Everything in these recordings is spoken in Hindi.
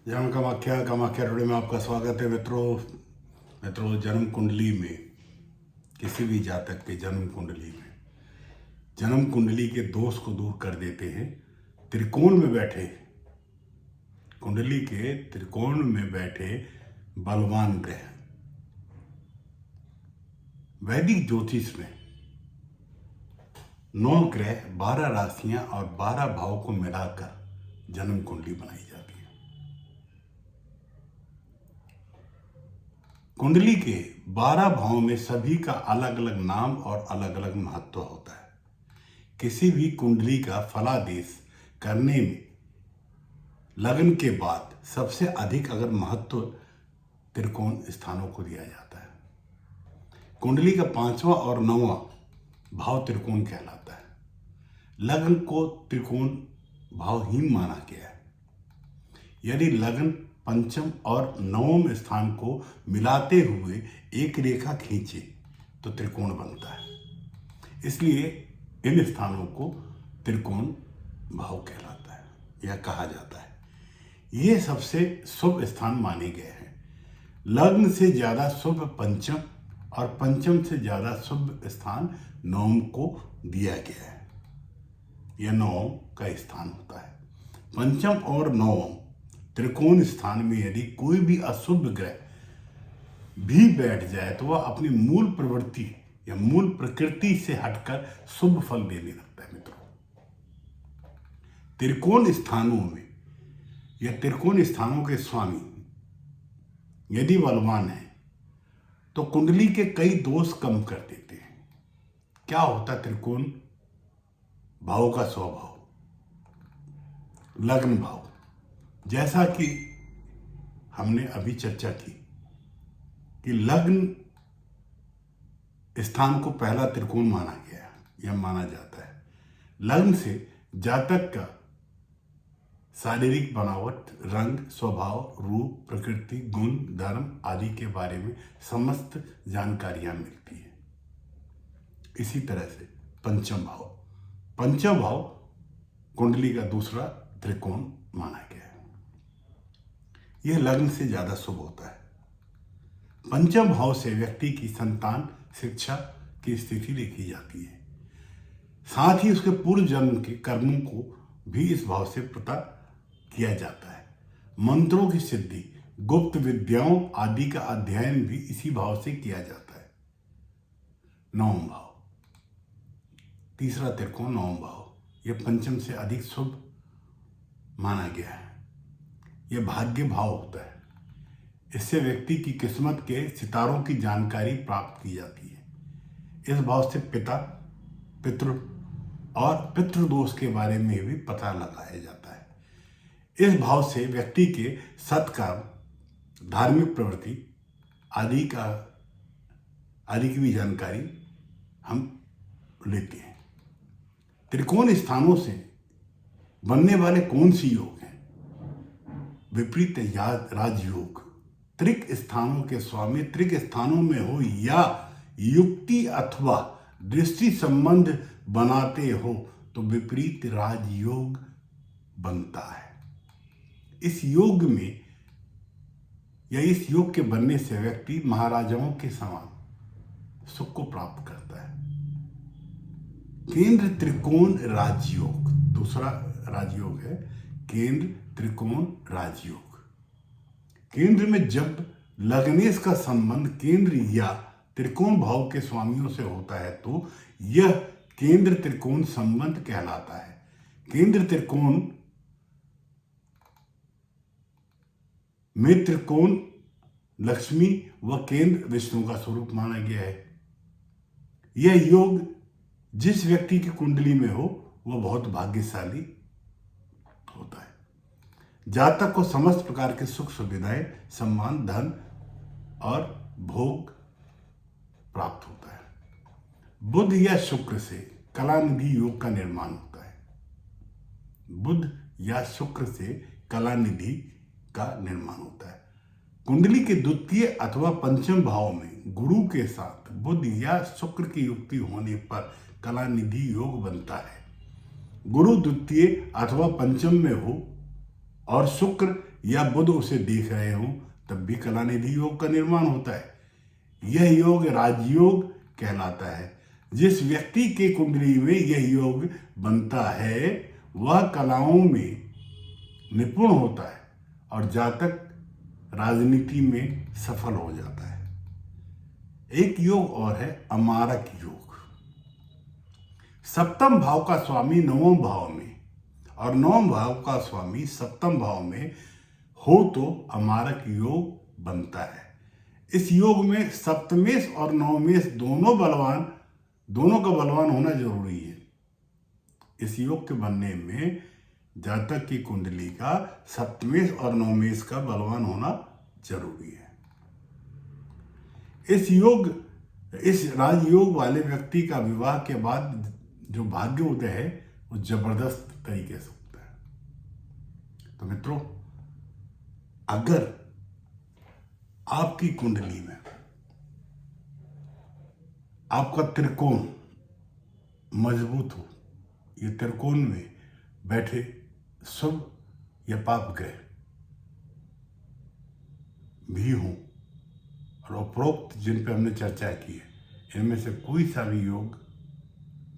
जय कामाख्या कामाख्या टुडे में आपका स्वागत है मित्रों जन्म कुंडली में किसी भी जातक के जन्म कुंडली के दोष को दूर कर देते हैं त्रिकोण में बैठे, कुंडली के त्रिकोण में बैठे बलवान ग्रह। वैदिक ज्योतिष में 9 ग्रह 12 राशियां और 12 भाव को मिलाकर जन्म कुंडली बनाई जाती है। कुंडली के 12 भावों में सभी का अलग अलग नाम और अलग अलग महत्व होता है। किसी भी कुंडली का फलादेश करने में लग्न के बाद सबसे अधिक अगर महत्व त्रिकोण स्थानों को दिया जाता है। कुंडली का 5वां और 9वां भाव त्रिकोण कहलाता है। लग्न को त्रिकोण भावहीन माना गया है। यदि लग्न पंचम और नवम स्थान को मिलाते हुए एक रेखा खींचे तो त्रिकोण बनता है। इसलिए इन स्थानों को त्रिकोण भाव कहलाता है या कहा जाता है। ये सबसे शुभ स्थान माने गए हैं। लग्न से ज्यादा शुभ पंचम और पंचम से ज्यादा शुभ स्थान नवम को दिया गया है। यह नवम का स्थान होता है। पंचम और नवम त्रिकोण स्थान में यदि कोई भी अशुभ ग्रह भी बैठ जाए तो वह अपनी मूल प्रवृत्ति या मूल प्रकृति से हटकर शुभ फल देने लगता है। मित्रों, त्रिकोण स्थानों में या त्रिकोण स्थानों के स्वामी यदि बलवान है तो कुंडली के कई दोष कम कर देते हैं। क्या होता है त्रिकोण भाव का स्वभाव? लग्न भाव, जैसा कि हमने अभी चर्चा की कि लग्न स्थान को पहला त्रिकोण माना गया या माना जाता है। लग्न से जातक का शारीरिक बनावट, रंग, स्वभाव, रूप, प्रकृति, गुण, धर्म आदि के बारे में समस्त जानकारियां मिलती है। इसी तरह से पंचम भाव कुंडली का दूसरा त्रिकोण माना गया है। यह लग्न से ज्यादा शुभ होता है। पंचम भाव से व्यक्ति की संतान, शिक्षा की स्थिति देखी जाती है। साथ ही उसके पूर्व जन्म के कर्मों को भी इस भाव से पता किया जाता है। मंत्रों की सिद्धि, गुप्त विद्याओं आदि का अध्ययन भी इसी भाव से किया जाता है। नवम भाव, तीसरा त्रिकोण नवम भाव, यह पंचम से अधिक शुभ माना गया है। यह भाग्य भाव होता है। इससे व्यक्ति की किस्मत के सितारों की जानकारी प्राप्त की जाती है। इस भाव से पिता, पितृ और पितृदोष के बारे में भी पता लगाया जाता है। इस भाव से व्यक्ति के सत्कर्म, धार्मिक प्रवृत्ति आदि की भी जानकारी हम लेते हैं। त्रिकोण स्थानों से बनने वाले कौन सी योग हैं? विपरीत राजयोग। त्रिक स्थानों के स्वामी त्रिक स्थानों में हो या युक्ति अथवा दृष्टि संबंध बनाते हो तो विपरीत राजयोग बनता है। इस योग में या इस योग के बनने से व्यक्ति महाराजाओं के समान सुख को प्राप्त करता है। केंद्र त्रिकोण राजयोग, दूसरा राजयोग है केंद्र त्रिकोण राजयोग। केंद्र में जब लग्नेश का संबंध केंद्र या त्रिकोण भाव के स्वामियों से होता है तो यह केंद्र त्रिकोण संबंध कहलाता है। केंद्र त्रिकोण में त्रिकोण लक्ष्मी व केंद्र विष्णु का स्वरूप माना गया है। यह योग जिस व्यक्ति की कुंडली में हो वह बहुत भाग्यशाली होता है। जातक को समस्त प्रकार के सुख सुविधाएं, सम्मान, धन और भोग प्राप्त होता है। बुध या शुक्र से कलानिधि योग का निर्माण होता है। बुध या शुक्र से कलानिधि का निर्माण होता है। कुंडली के द्वितीय अथवा पंचम भाव में गुरु के साथ बुध या शुक्र की युक्ति होने पर कलानिधि योग बनता है। गुरु द्वितीय अथवा पंचम में हो और शुक्र या बुध उसे देख रहे हों तब भी कलानिधि योग का निर्माण होता है। यह योग राजयोग कहलाता है। जिस व्यक्ति के कुंडली में यह योग बनता है वह कलाओं में निपुण होता है और जातक राजनीति में सफल हो जाता है। एक योग और है अमारक योग। सप्तम भाव का स्वामी नवम भाव में और नवम भाव का स्वामी सप्तम भाव में हो तो अमारक योग बनता है। इस योग में सप्तमेश और नवमेश दोनों का बलवान होना जरूरी है। इस योग के बनने में जातक की कुंडली का सप्तमेश और नवमेश का बलवान होना जरूरी है। इस राजयोग वाले व्यक्ति का विवाह के बाद जो भाग्य उदय है वो जबरदस्त तरीके से होता है। तो मित्रों, अगर आपकी कुंडली में आपका त्रिकोण मजबूत हो, ये त्रिकोण में बैठे शुभ या पाप ग्रह भी हों और उपरोक्त जिन पर हमने चर्चा की है इनमें से कोई सा भी योग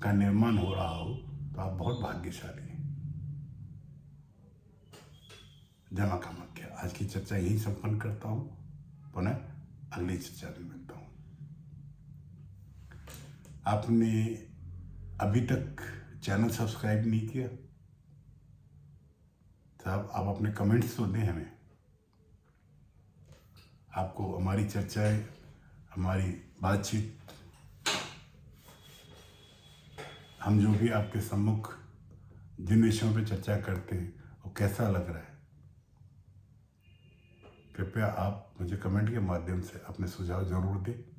का निर्माण हो रहा हो तो आप बहुत भाग्यशाली हैं। जय मां कामाख्या। आज की चर्चा यही संपन्न करता हूं। पुनः अगली चर्चा में मिलता हूं। आपने अभी तक चैनल सब्सक्राइब नहीं किया तो आप अपने कमेंट्स तो दें हमें। आपको हमारी चर्चाएं, हमारी बातचीत, हम जो भी आपके सम्मुख जिन विषयों पर चर्चा करते हैं वो कैसा लग रहा है, कृपया आप मुझे कमेंट के माध्यम से अपने सुझाव जरूर दें।